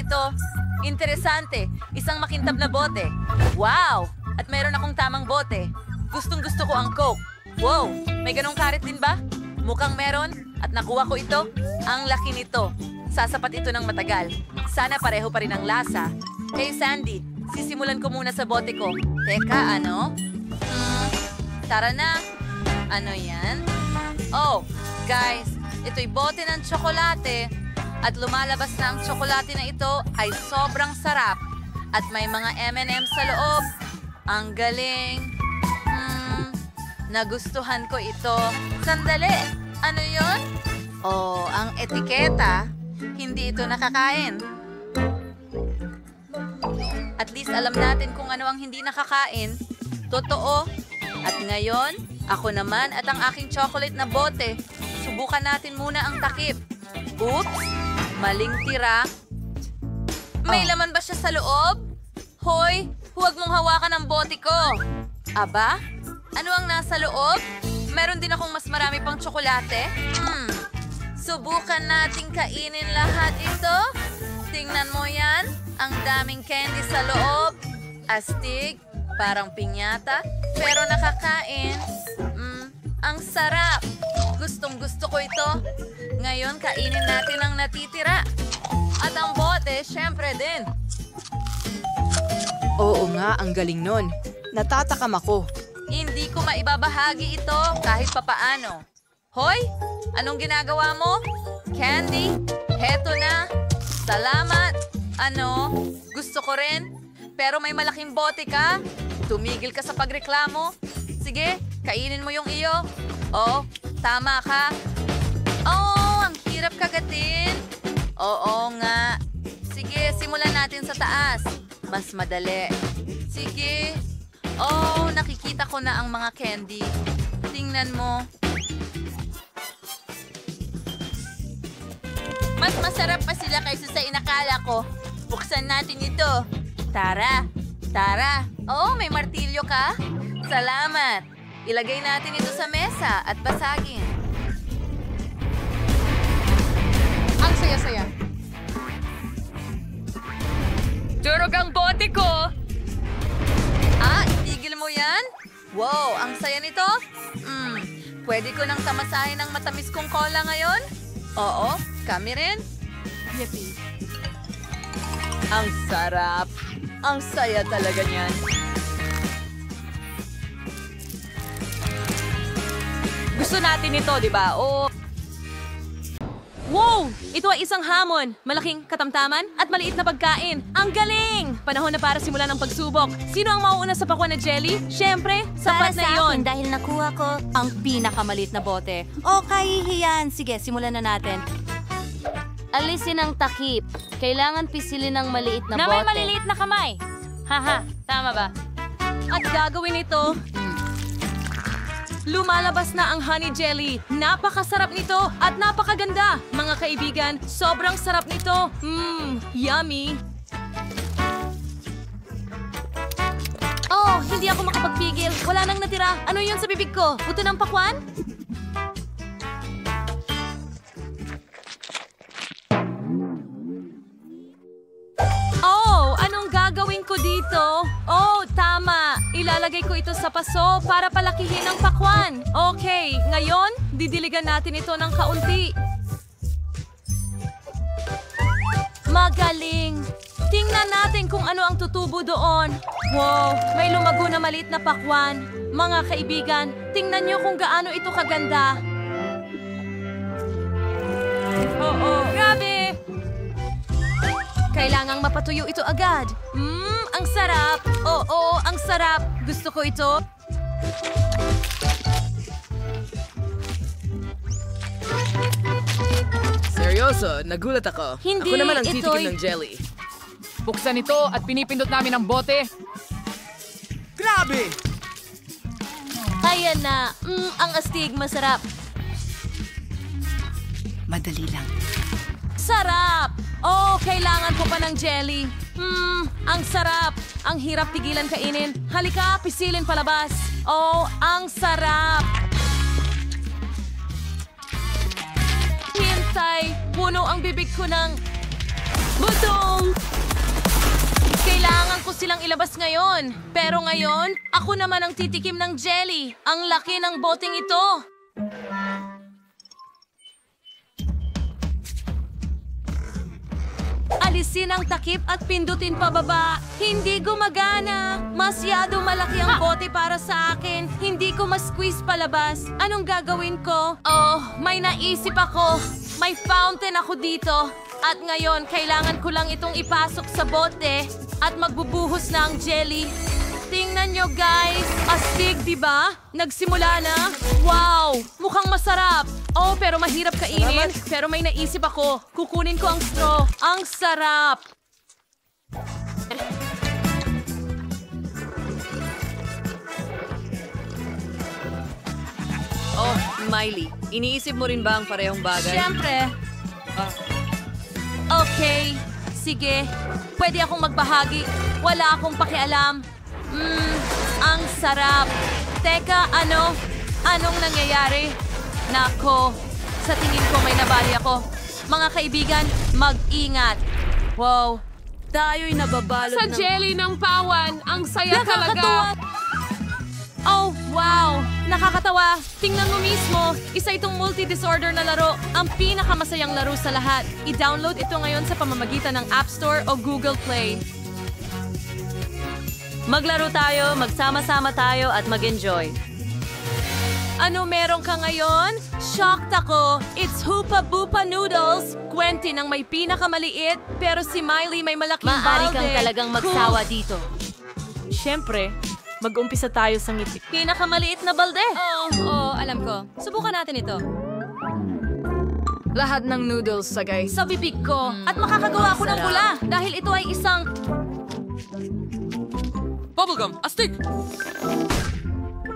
ito. Interesante. Isang makintab na bote. Wow! At mayroon akong tamang bote. Gustong-gusto ko ang Coke. Wow! May ganong karet din ba? Mukhang meron. At nakuha ko ito. Ang laki nito. Sasapat ito ng matagal. Sana pareho pa rin ang lasa. Hey Sandy, sisimulan ko muna sa bote ko. Teka, ano? Tara na. Ano yan? Oh, guys, ito'y bote ng tsokolate. At lumalabas na ang tsokolate na ito ay sobrang sarap. At may mga M&M sa loob. Ang galing. Nagustuhan ko ito. Sandali, ano yon? Oh, ang etiketa. Hindi ito nakakain. At least alam natin kung ano ang hindi nakakain. Totoo. At ngayon, ako naman at ang aking chocolate na bote. Subukan natin muna ang takip. Oops! Maling tira. May laman ba siya sa loob? Hoy, huwag mong hawakan ang bote ko. Aba? Ano ang nasa loob? Meron din akong mas marami pang tsokolate. Subukan nating kainin lahat ito. Tingnan mo yan. Ang daming candy sa loob. Astig. Parang pinyata. Pero nakakain. Ang sarap. Gustong-gusto ko ito. Ngayon, kainin natin ang natitira. At ang bote, syempre din. Oo nga, ang galing nun. Natatakam ako. Hindi ko maibabahagi ito kahit papaano. Hoy! Anong ginagawa mo? Candy? Heto na. Salamat. Ano? Gusto ko rin. Pero may malaking bote ka. Tumigil ka sa pagreklamo. Sige, kainin mo yung iyo. Oh, tama ka. Oh, ang hirap kagatin. Oo nga. Sige, simulan natin sa taas. Mas madali. Sige. Oh, nakikita ko na ang mga candy. Tingnan mo. Mas masarap pa sila kaysa sa inakala ko. Buksan natin ito. Tara. Tara. Oh, may martilyo ka? Salamat. Ilagay natin ito sa mesa at basagin. Ang saya-saya. Durog ang bote ko! Itigil mo yan? Wow, ang saya nito. Pwede ko nang tamasahin ang matamis kong cola ngayon? Oo, kami rin. Yippee. Ang sarap. Ang saya talaga niyan. Gusto natin ito, di ba? Oo. Wow! Ito ay isang hamon, malaking katamtaman at maliit na pagkain. Ang galing! Panahon na para simulan ang pagsubok. Sino ang mauuna sa pakwan na jelly? Siyempre, sapat Para na sa iyon. akin dahil nakuha ko ang pinakamalit na bote. O kahihiyan. Sige, simulan na natin. Alisin ang takip. Kailangan pisilin ng maliit na Na bote. may maliliit na kamay. Haha, tama ba? At gagawin ito. Lumalabas na ang honey jelly. Napakasarap nito at napakaganda. Mga kaibigan, sobrang sarap nito. Yummy. Oh, hindi ako makapagpigil. Wala nang natira. Ano yun sa bibig ko? Buto ng pakwan? Oh, anong gagawin ko dito? Oh, tama. Ilalagay ko ito sa paso para palakihin ang pakwan. Okay, ngayon, didiligan natin ito ng kaunti. Magaling. Tingnan natin kung ano ang tutubo doon. Wow, may lumago na maliit na pakwan. Mga kaibigan, tingnan niyo kung gaano ito kaganda. Oo, grabe! Kailangang mapatuyo ito agad. Ang sarap. Oo, ang sarap. Gusto ko ito. Seryoso, nagulat ako. Hindi, Ako naman ang ito'y- titikim ng jelly. Buksan ito at pinipindot namin ang bote. Grabe! Kaya na. Ang astig, masarap. Madali lang. Sarap! Oh, kailangan ko pa ng jelly. Ang sarap. Ang hirap tigilan kainin. Halika, pisilin palabas. Oh, ang sarap. Hintay, puno ang bibig ko ng butong. silang ilabas ngayon. Pero ngayon, ako naman ang titikim ng jelly. Ang laki ng boteng ito. Alisin ang takip at pindutin pababa. Hindi gumagana. Masyado malaki ang bote para sa akin. Hindi ko ma-squeeze palabas. Anong gagawin ko? Oh, may naisip ako. May fountain ako dito. At ngayon, kailangan ko lang itong ipasok sa bote at magbubuhos na ang jelly. Tingnan nyo, guys. Astig, di ba? Nagsimula na. Wow! Mukhang masarap. Oh, pero mahirap kainin. Pero may naisip ako. Kukunin ko ang straw. Ang sarap! Oh, Miley, iniisip mo rin ba ang parehong bagay? Siyempre. Okay. Sige. Pwede akong magbahagi. Wala akong pakialam. Ang sarap. Teka, ano? Anong nangyayari? Nako, sa tingin ko may nabali ako. Mga kaibigan, mag-ingat. Wow. Tayo'y nababalot Sa jelly ng pawan, ang saya Nakakatuwa. talaga. Oh, wow! Nakakatawa. Tingnan mo mismo, isa itong multi-disorder na laro. Ang pinakamasayang laro sa lahat. I-download ito ngayon sa pamamagitan ng App Store o Google Play. Maglaro tayo, magsama-sama tayo at mag-enjoy. Ano meron ka ngayon? Shocked ako. It's Hoopa Boopa Noodles. Quentin ang may pinakamaliit, pero si Miley may malaking Maaari balde. kang talagang magsawa dito. Siyempre, mag-umpisa tayo sa ngiti. Pinakamaliit na balde. Oo, alam ko. Subukan natin ito. Lahat ng noodles, sagay. Sa bibig ko. At makakagawa ko ng sarap. bula dahil ito ay isang Bubblegum, astig!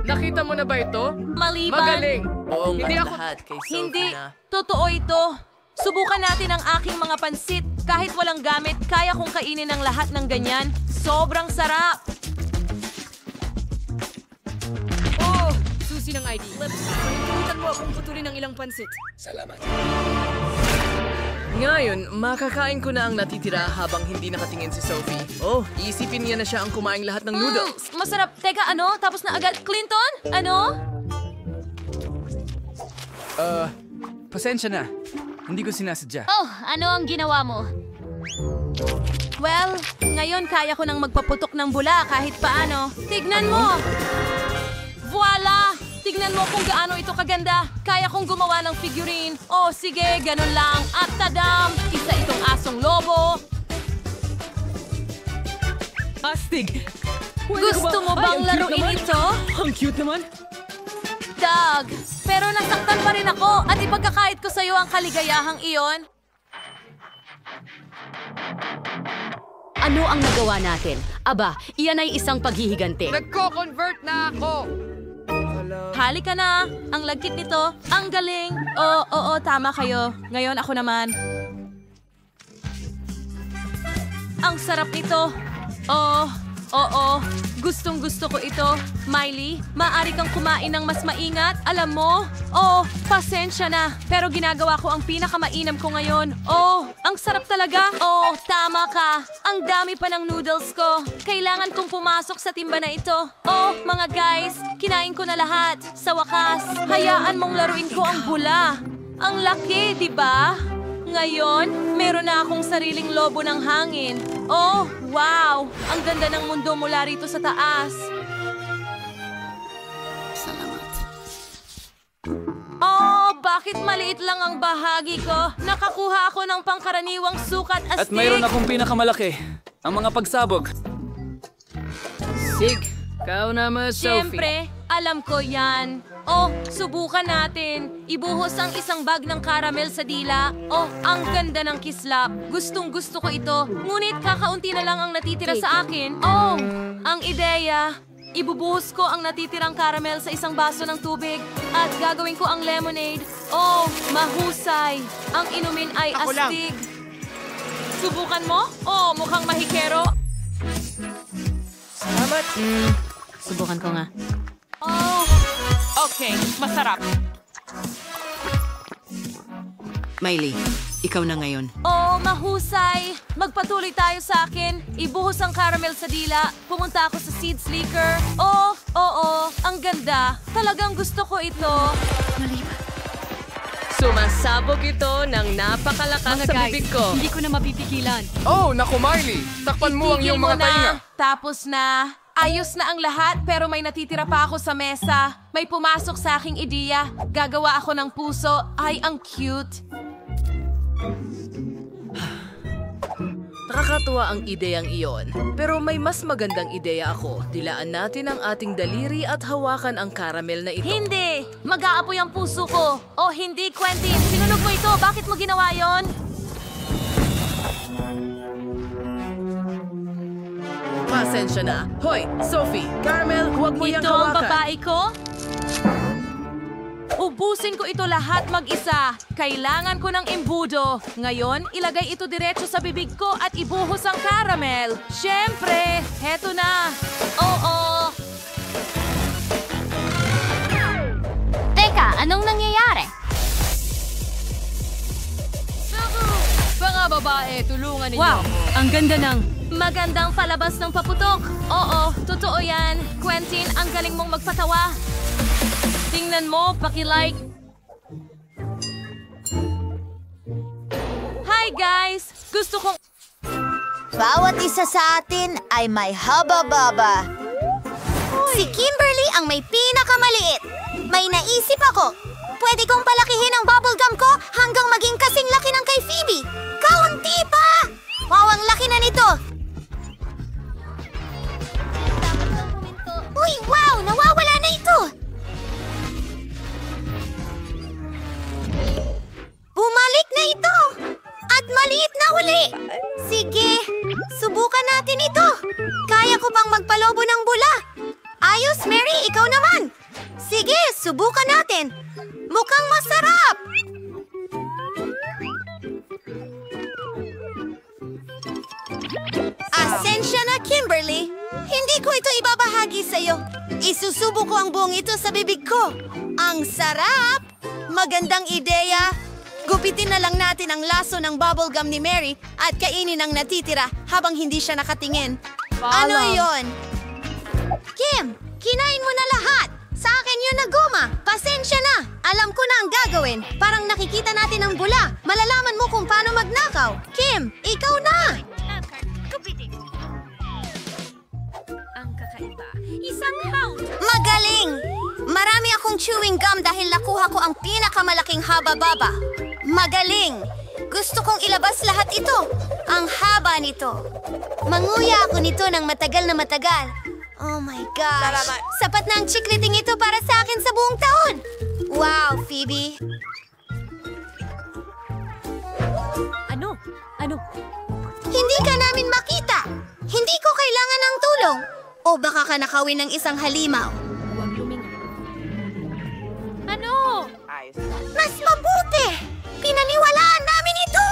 Nakita mo na ba ito? maliban. Magaling. Oo Hindi ako... Hindi. Totoo ito. Subukan natin ang aking mga pansit. Kahit walang gamit, kaya kong kainin ang lahat ng ganyan. Sobrang sarap. Oh, susi ng ID. Palitan mo akong putulin ng ilang pansit. Ngayon, makakain ko na ang natitira habang hindi nakatingin si Sophie. Oh, iisipin niya na siya ang kumain lahat ng noodles. Masarap. Teka, ano? Tapos na agad. Clinton? Ano? Pasensya na. Hindi ko sinasadya. Oh, ano ang ginawa mo? Well, ngayon kaya ko nang magpaputok ng bula kahit paano. Tignan mo! Voila! Tignan mo kung gaano ito kaganda. Kaya kong gumawa ng figurine. Oh, sige, ganun lang. At tadam! Isa itong asong lobo. Astig! Gusto mo bang laruin ito? Ang cute naman! Doug, pero nasaktan pa rin ako at ipagkakait ko sa'yo ang kaligayahang iyon. Ano ang nagawa natin? Aba, iyan ay isang paghihigante. Nagko-convert na ako! Halika na! Ang lagkit nito. Ang galing! Oo, tama kayo. Ngayon ako naman. Ang sarap nito. Oo. Gustong-gusto ko ito. Miley, maaari kang kumain ng mas maingat. Alam mo? Oh, pasensya na. Pero ginagawa ko ang pinakamainam ko ngayon. Oh, ang sarap talaga. Oh, tama ka. Ang dami pa ng noodles ko. Kailangan kong pumasok sa timba na ito. Oh, mga guys, kinain ko na lahat. Sa wakas, hayaan mong laruin ko ang bula. Ang laki, di ba? Ngayon, meron na akong sariling lobo ng hangin. Oh, wow! Ang ganda ng mundo mula rito sa taas. Oh, bakit maliit lang ang bahagi ko? Nakakuha ako ng pangkaraniwang sukat At astig. mayroon akong pinakamalaki. Ang mga pagsabog. Sig, kau naman, Sophie. Siyempre, alam ko yan. Oh, subukan natin. Ibuhos ang isang bag ng caramel sa dila. Oh, ang ganda ng kislap. Gustong gusto ko ito. Ngunit kakaunti na lang ang natitira sa akin. Oh, ang ideya. Ibubuhos ko ang natitirang caramel sa isang baso ng tubig at gagawin ko ang lemonade. Oh, mahusay. Ang inumin ay astig. Subukan mo? Oh, mukhang mahikero. Subukan ko nga. Oh, Okay, masarap. Miley, ikaw na ngayon. Oh, mahusay! Magpatuloy tayo sa akin. Ibuhos ang caramel sa dila. Pumunta ako sa seed slicker. Oh, oo, ang ganda. Talagang gusto ko ito. Sumasabog ito ng napakalakas sa bibig ko. Hindi ko na mapipigilan. Oh, naku Miley! Takpan mo ang Itigil iyong mo mga tainga. Tapos na. Ayos na ang lahat pero may natitira pa ako sa mesa. May pumasok sa aking ideya. Gagawa ako ng puso. Ay, ang cute. Nakakatuwa ang ideyang iyon. Pero may mas magandang ideya ako. Dilaan natin ang ating daliri at hawakan ang caramel na ito. Hindi! Mag-aapoy ang puso ko. Oh, hindi, Quentin. Sinunog mo ito. Bakit mo ginawa yon? Pasensya na. Hoy, Sophie, caramel, huwag mo yang Ito ang hawakan. babae ko? Ubusin ko ito lahat mag-isa. Kailangan ko ng imbudo. Ngayon, ilagay ito diretso sa bibig ko at ibuhos ang caramel. Siyempre, heto na. Oo. Teka, anong nangyayari? Mga babae, tulungan ninyo. Wow, ang ganda ng... Magandang palabas ng paputok. Oo, totoo yan. Quentin, ang galing mong magpatawa. Tingnan mo, paki-like. Hi guys! Gusto kong... Bawat isa sa atin ay may haba-baba. Si Kimberly ang may pinakamaliit. May naisip ako. Pwede kong palakihin ang bubblegum ko hanggang maging kasing laki ng kay Phoebe. Kaunti pa! Wow, ang laki na nito! Uy, wow! Nawawala na ito! Bumalik na ito! At maliit na uli! Sige, subukan natin ito! Kaya ko bang magpalobo ng bula? Ayos, Mary, ikaw naman! Sige, subukan natin! Mukhang masarap! Asensya na, Kimberly! Hindi ko ito ibabahagi sa'yo. Isusubo ko ang buong ito sa bibig ko. Ang sarap! Magandang ideya! Gupitin na lang natin ang laso ng bubblegum ni Mary at kainin ang natitira habang hindi siya nakatingin. Ano yon? Kim, kinain mo na lahat! Sa akin yun na guma! Pasensya na! Alam ko na ang gagawin. Parang nakikita natin ang bula. Malalaman mo kung paano magnakaw. Kim, ikaw na! Ang kakaiba. Isang hound! Magaling! Marami akong chewing gum dahil nakuha ko ang pinakamalaking haba-baba. Magaling! Gusto kong ilabas lahat ito. Ang haba nito. Manguya ako nito ng matagal na matagal. Oh my gosh! Sapat na ang chikliting ito para sa akin sa buong taon! Wow, Phoebe! Ano? Ano? Hindi ka namin makita! Hindi ko kailangan ng tulong! O baka ka nakawin ng isang halimaw? Ano? Mas mabuti! Pinaniwalaan namin ito!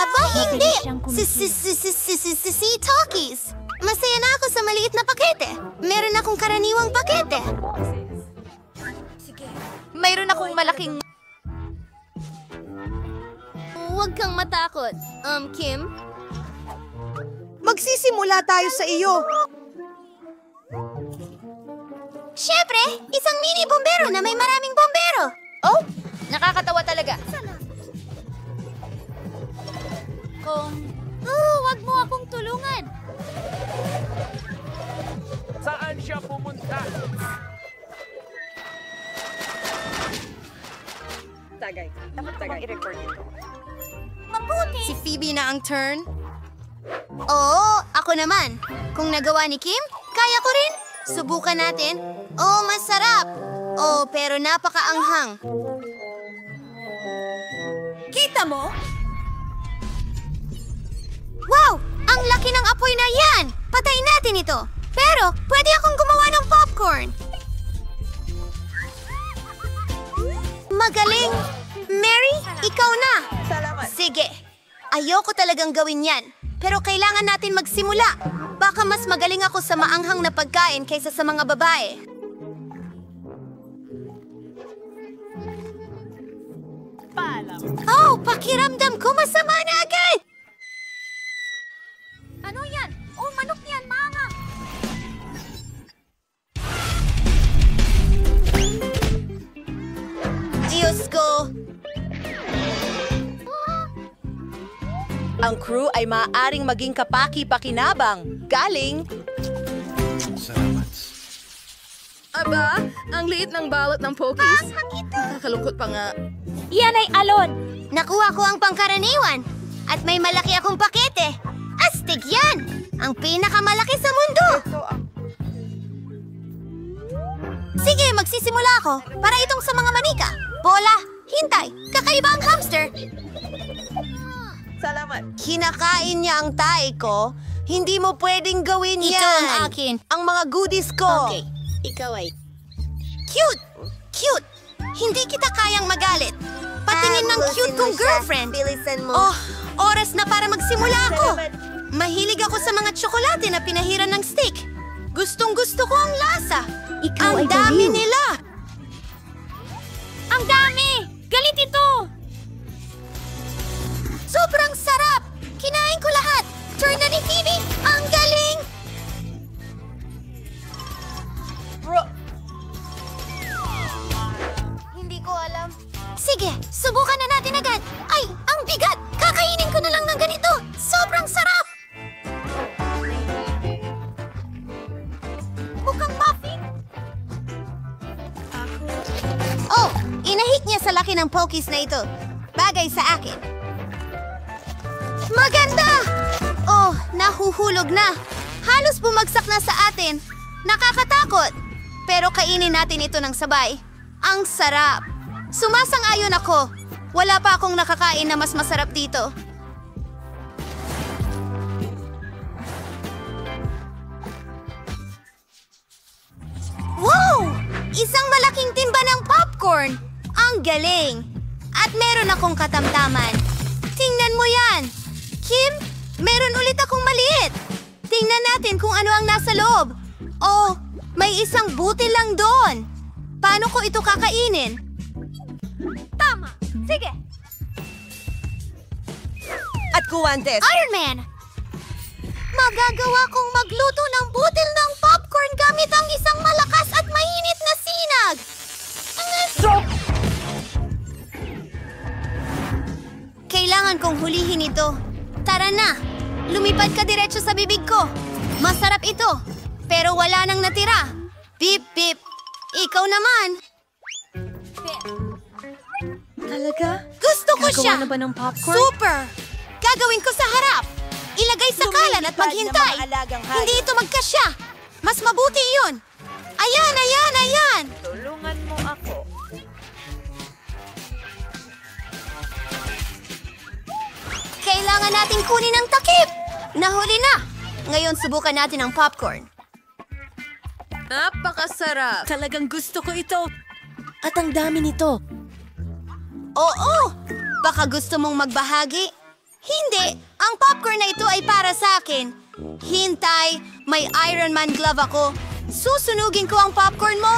Aba, hindi! Si Talkies! Masaya na ako sa maliit na pakete. Meron akong karaniwang pakete. Mayroon akong malaking... Huwag kang matakot. Kim? Magsisimula tayo sa iyo. Siyempre, isang mini bombero na may maraming bombero. Oh, nakakatawa talaga. Wag mo akong tulungan. Saan siya pumunta? Mabuti. Si Phoebe na ang turn. Oo, ako naman. Kung nagawa ni Kim, kaya ko rin. Subukan natin. Oh, masarap. Oh, pero napakaanghang. Kita mo? Wow! Ang laki ng apoy na yan! Patayin natin ito. Pero, pwede akong gumawa ng popcorn. Magaling! Mary, ikaw na! Sige. Ayoko talagang gawin yan. Pero kailangan natin magsimula. Baka mas magaling ako sa maanghang na pagkain kaysa sa mga babae. Oh, pakiramdam ko masama na agad! Ano yan? Oh, manok yan, mga! Diyos ko! Ang crew ay maaaring maging kapaki-pakinabang. Galing! Aba, ang liit ng balot ng Pokies. Nakakalungkot pa nga. Yan ay alon! Nakuha ko ang pangkaraniwan at may malaki akong pakete. Astig yan! Ang pinakamalaki sa mundo! Sige, magsisimula ako para itong sa mga manika. Bola, hintay, kakaiba ang hamster. Salamat. Kinakain niya ang tae ko. Hindi mo pwedeng gawin yan. Ito ang akin. Ang mga goodies ko. Okay, ikaw ay... Cute! Cute! Hindi kita kayang magalit. Patingin ng cute kong girlfriend. Oh, oras na para magsimula ako. Mahilig ako sa mga tsokolate na pinahiran ng steak. Gustong-gusto ko ang lasa. Ang dami nila. Ang dami! Galit ito! Sobrang sarap! Kinain ko lahat! Turn na ni Phoebe! Ang galing! Hindi ko alam. Sige, subukan na natin agad. Ay, ang bigat! Kakainin ko na lang ng ganito! Sobrang sarap! Mukhang muffin! Oh, inahit niya sa laki ng Pokies na ito. Bagay sa akin. Maganda! Oh, nahuhulog na. Halos bumagsak na sa atin. Nakakatakot. Pero kainin natin ito ng sabay. Ang sarap. Sumasang-ayon ako. Wala pa akong nakakain na mas masarap dito. Wow! Isang malaking timba ng popcorn. Ang galing. At meron akong katamtaman. Tingnan mo yan. Kim, meron ulit akong maliit. Tingnan natin kung ano ang nasa loob. Oh, may isang butil lang doon. Paano ko ito kakainin? Tama. Sige. At guwantes. Iron Man! Magagawa kong magluto ng butil ng popcorn gamit ang isang malakas at mainit na sinag. Kailangan kong hulihin ito. Tara na! Lumipad ka diretso sa bibig ko. Masarap ito, pero wala nang natira. Bip, bip. Ikaw naman. Talaga? Gusto ko Nagawa siya. na ba ng popcorn? Super! Gagawin ko sa harap. Ilagay sa kalan at maghintay. Hindi ito magkasya. Mas mabuti yun. Ayan, ayan, ayan. Tulungan mo ako. Kailangan nating kunin ang takip. Nahuli na. Ngayon subukan natin ang popcorn. Napakasarap. Talagang gusto ko ito. At ang dami nito. Oo! Baka gusto mong magbahagi? Hindi! Ang popcorn na ito ay para sa akin. Hintay! May Iron Man glove ako. Susunugin ko ang popcorn mo.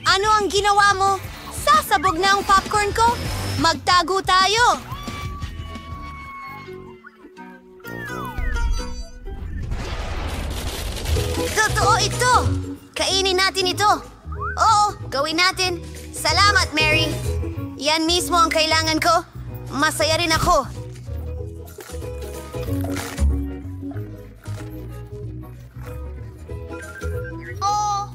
Ano ang ginawa mo? Sasabog na ang popcorn ko? Magtago tayo! Totoo ito! Kainin natin ito! Oo, gawin natin! Salamat, Mary! Yan mismo ang kailangan ko. Masaya rin ako. Oh!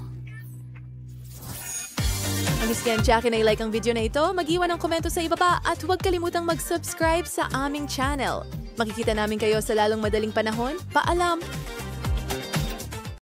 Miss Ken, Jackie na i-like ang video na ito, mag-iwan ng komento sa ibaba at huwag kalimutang mag-subscribe sa aming channel. Makikita namin kayo sa lalong madaling panahon. Paalam!